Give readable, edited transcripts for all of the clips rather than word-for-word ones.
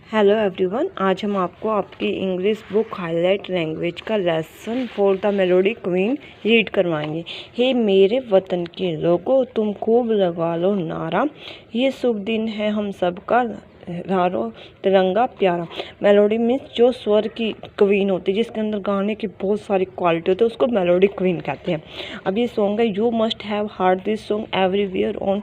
Hello everyone, आज हम आपको आपकी इंग्लिश बुक हाईलाइट लैंग्वेज का lesson for the melody queen read करवाएंगे। हे मेरे वतन के लोगों, तुम खूब लगा लो नारा, ये शुभ दिन है हम सबका, लहराओ तिरंगा प्यारा। मेलोडी मीन्स जो स्वर की क्वीन होती है, जिसके अंदर गाने की बहुत सारी क्वालिटी होती है, उसको मेलोडी क्वीन कहते हैं। अब ये सॉन्ग है, you must have heard this song everywhere on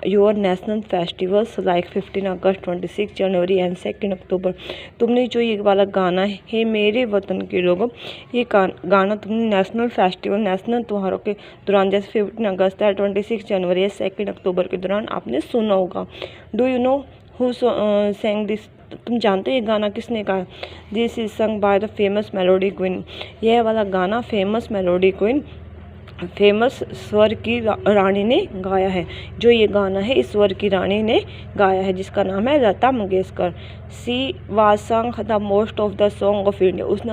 your national festivals like 15 August, 26 January and 2 अक्टूबर। तुमने जो ये वाला गाना है मेरे वतन के लोगों, ये गाना तुमने नेशनल फेस्टिवल, नेशनल त्योहारों के दौरान, जैसे 15 अगस्त है, 26 जनवरी या 2 अक्टूबर के दौरान आपने सुना होगा। Do you know who sang this? तुम जानते हो ये गाना किसने गाया? This is sung by the famous melody queen. यह वाला गाना फेमस मेलोडी क्वीन, फेमस स्वर की रानी ने गाया है। जो ये गाना है इस स्वर की रानी ने गाया है, जिसका नाम है लता मंगेशकर। सी वाज संग the most of the song of India. उसने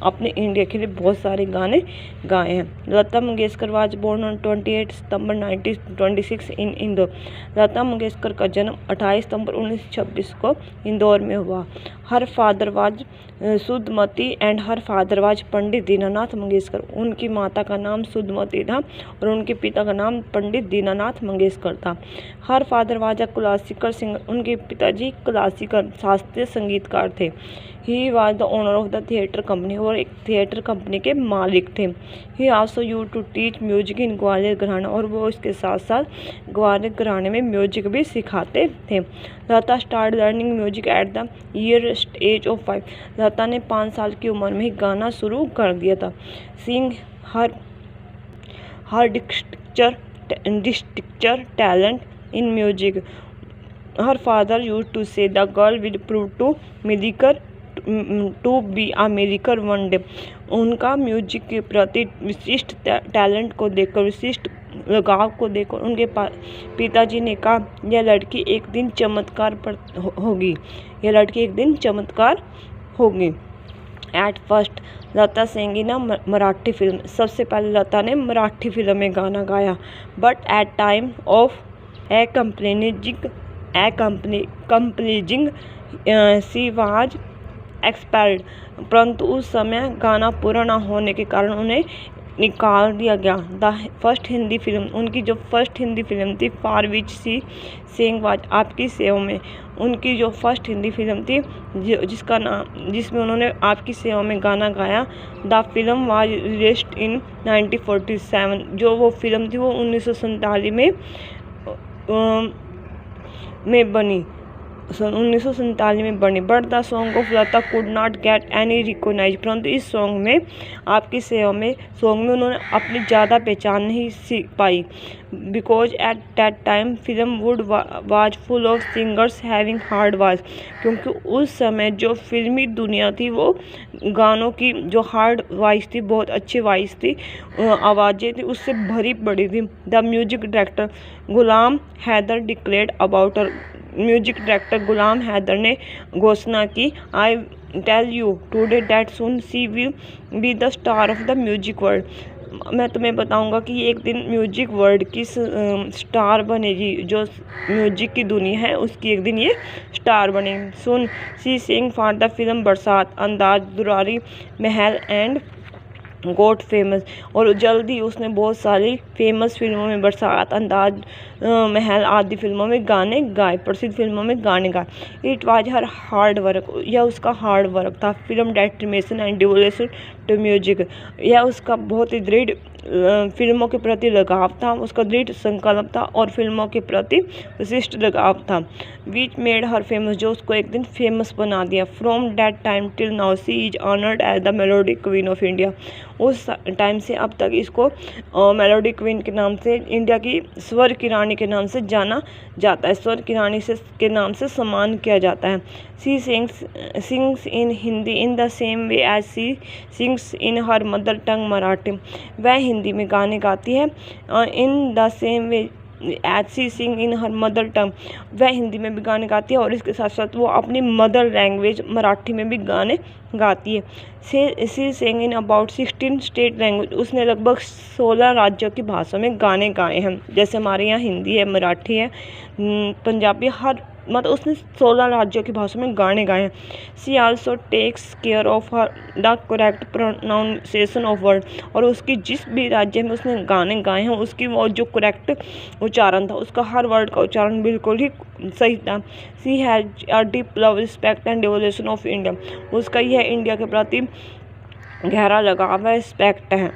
अपने इंडिया के लिए बहुत सारे गाने गाए हैं। Lata Mangeshkar was born on 28 September 1926 in Indore. Lata Mangeshkar का जन्म 28 सितंबर 1926 को इंदौर में हुआ। Her father was Sudhamati and her father was Pandit Dinanath Mangeshkar. उनकी माता का नाम सुधमती था और उनके पिता का नाम पंडित दीनानाथ मंगेशकर था। Her father was a classical singer. उनके पिताजी क्लासिकल शास्त्रीय संगीतकार थे। He was the owner of the theatre company, और एक थिएटर कंपनी के मालिक थे। He also used to teach music in Gwalior gharana, और वो इसके साथ साथ ग्वालियर घराने में म्यूजिक भी सिखाते थे। Lata start learning music at the age of 5। Lata ने 5 साल की उम्र में ही गाना शुरू कर दिया था। Sing her distinctive talent in music. Her father used to say the girl will prove to be a mediocre one day. उनका म्यूजिक के प्रति विशिष्ट टैलेंट को देखकर, विशिष्ट लगाव को देखकर उनके पिताजी ने कहा, यह लड़की एक दिन चमत्कार होगी, यह लड़की एक दिन चमत्कार होगी। At first Lata sang in Marathi film. सबसे पहले लता ने मराठी फिल्म में गाना गाया। But at time of completing she was expelled. परंतु उस समय गाना पूरा न होने के कारण उन्हें निकाल दिया गया। The first Hindi film. उनकी जो फर्स्ट हिंदी फिल्म थी for which C Seng was आपकी सेवा में। उनकी जो फर्स्ट हिंदी फिल्म थी जिसमें उन्होंने आपकी सेवा में गाना गाया, the film was released in 1947। जो वो फिल्म थी वो 1947 में बनी, 1947 में बनी। But the song of Lata could not get any recognise. परंतु इस सॉन्ग में, आपकी सेवा में सॉन्ग में, उन्होंने अपनी ज़्यादा पहचान नहीं पाई। Because at that time film would was full of singers having hard voice. क्योंकि उस समय जो फिल्मी दुनिया थी वो गानों की जो हार्ड वॉइस थी, बहुत अच्छी वॉइस थी, आवाज़ें थी, उससे भरी पड़ी थी। The music director Ghulam Haider declared about her. Music director Ghulam Haider ने घोषणा की, I tell you today that soon she will be the star of the music world. मैं तुम्हें बताऊंगा कि एक दिन म्यूजिक वर्ल्ड की स्टार बनेगी। जो म्यूजिक की दुनिया है उसकी एक दिन ये स्टार बनेगी। Soon she sing for the film Barsaat, Andaz दुरारी, Mahal and got famous. और जल्दी उसने बहुत सारी फेमस फिल्मों में, बरसात, अंदाज, महल आदि फिल्मों में गाने गाए, प्रसिद्ध फिल्मों में गाने गाए। It was her hard work. यह उसका हार्ड वर्क था। Firm determination and devotion to music. यह उसका बहुत ही दृढ़ फिल्मों के प्रति लगाव था, उसका दृढ़ संकल्प था और फिल्मों के प्रति विशिष्ट लगाव था। विच मेड हर फेमस, जो उसको एक दिन फेमस बना दिया। From that time till now she is honoured as the melody queen of India. उस टाइम से अब तक इसको मेलोडी क्वीन के नाम से, इंडिया की स्वर की रानी के नाम से जाना जाता है, स्वर की रानी से के नाम से सम्मान किया जाता है। She sings in Hindi in the same way as she sings in her mother tongue Marathi. वह हिंदी में गाने गाती है in the same way as she sing in her mother tongue. वह हिंदी में भी गाने गाती है और इसके साथ साथ वो अपनी मदर लैंग्वेज मराठी में भी गाने गाती है। She sing in about 16 state language. उसने लगभग 16 राज्यों की भाषा में गाने गाए हैं। जैसे हमारे यहाँ हिंदी है, मराठी है, पंजाबी, हर मतलब उसने 16 राज्यों की भाषा में गाने गाए हैं। She also takes care of her the correct pronunciation of word, और उसकी जिस भी राज्य में उसने गाने गाए हैं उसकी वो जो करेक्ट उच्चारण था, उसका हर वर्ड का उच्चारण बिल्कुल ही सही था। She has a deep love respect and devotion of India, उसका यह इंडिया के प्रति गहरा लगाव है, रिस्पेक्ट है।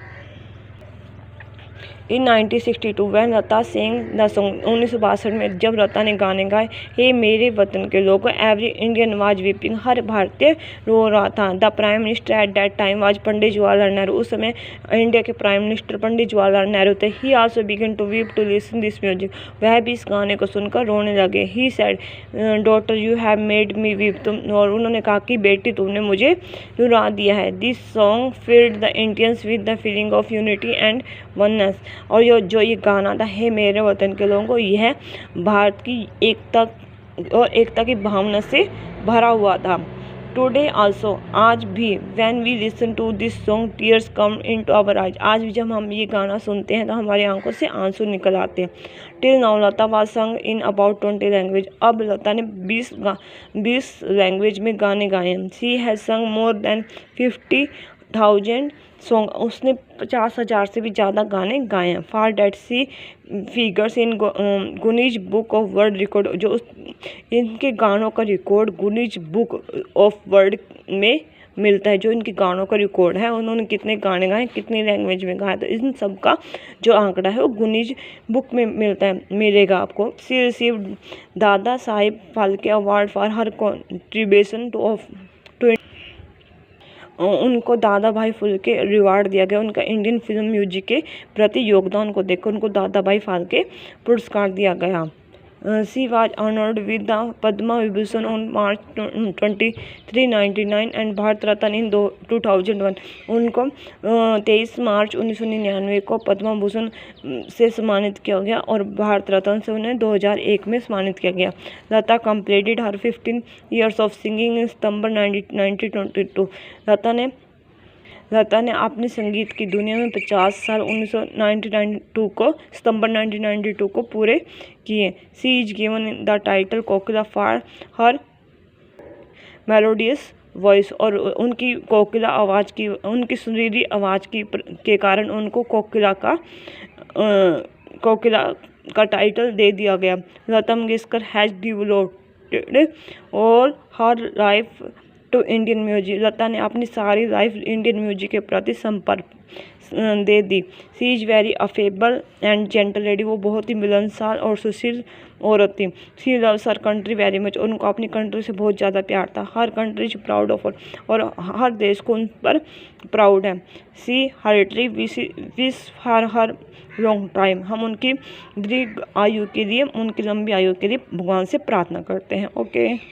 इन 1962 वह लता सिंह द सॉन्ग, 1962 में जब लता ने गाने गाए हे मेरे वतन के लोगों, एवरी इंडियन वाज वीपिंग, हर भारतीय रो रहा था। The prime minister at that time was Pandit Jawaharlal Nehru, उस समय इंडिया के प्राइम मिनिस्टर पंडित जवाहरलाल नेहरू थे। He also began to weep to listen this music, वह भी इस गाने को सुनकर रोने लगे। He said daughter you have made me weep, तुम, और उन्होंने कहा कि बेटी तुमने मुझे रुला दिया है। This song filled the Indians with the feeling of unity and oneness, और जो ये गाना था हे मेरे वतन के लोगों को, यह भारत की एकता की भावना से भरा हुआ था। टुडे आल्सो, आज भी, when we listen to this song tears come into our eyes, आज भी जब हम ये गाना सुनते हैं तो हमारी आंखों से आंसू निकल आते हैं। टिल नाउ लता वाज संग इन अबाउट 20 लैंग्वेज, अब लता ने 20 लैंग्वेज में गाने गाए हैं। शी हैज संग मोर देन 50,000 सॉन्ग, उसने 50,000 से भी ज़्यादा गाने गाए हैं। For that she figures in Guinness book of world record, जो इनके गानों का record Guinness book of world में मिलता है। जो इनके गानों का रिकॉर्ड है, उन्होंने कितने गाने गाए, कितनी लैंग्वेज में गाए, तो इन सब का जो आंकड़ा है वो गुनीज बुक में मिलेगा आपको। She received Dadasaheb Phalke award for her contribution to उनको दादा भाई फाल्के रिवार्ड दिया गया, उनका इंडियन फिल्म म्यूजिक के प्रति योगदान को देखकर उनको दादा भाई फाल्के पुरस्कार दिया गया। She was honoured with the Padma Vibhushan on March 23, 1999 and Bharat Ratna in 2001, उनको 23 मार्च 1999 को पद्मा भूषण से सम्मानित किया गया और भारत रत्न से उन्हें 2001 में सम्मानित किया गया। Lata completed her 15 years of singing in September 1922, Lata ने अपने संगीत की दुनिया में 50 साल 1992 को सितंबर 1992 को पूरे किए। She is given the title Kokila for her melodious voice, और उनकी कोकिला आवाज़ की, उनकी सुरीली आवाज़ की के कारण उनको कोकिला का टाइटल दे दिया गया। Lata Mangeshkar has devoted all her life to Indian music, Lata ने अपनी सारी लाइफ इंडियन म्यूजिक के प्रति समर्पित दे दी। She is very affable and gentle lady, वो बहुत ही मिलनसार और सुशील औरत थी। She loves her country very much, उनको अपनी कंट्री से बहुत ज़्यादा प्यार था। Her country is proud of her, और हर देश को उन पर प्राउड है। She Hartley wish for her long time, हम उनकी दीर्घ आयु के लिए, उनकी लंबी आयु के लिए भगवान से प्रार्थना करते हैं। ओके।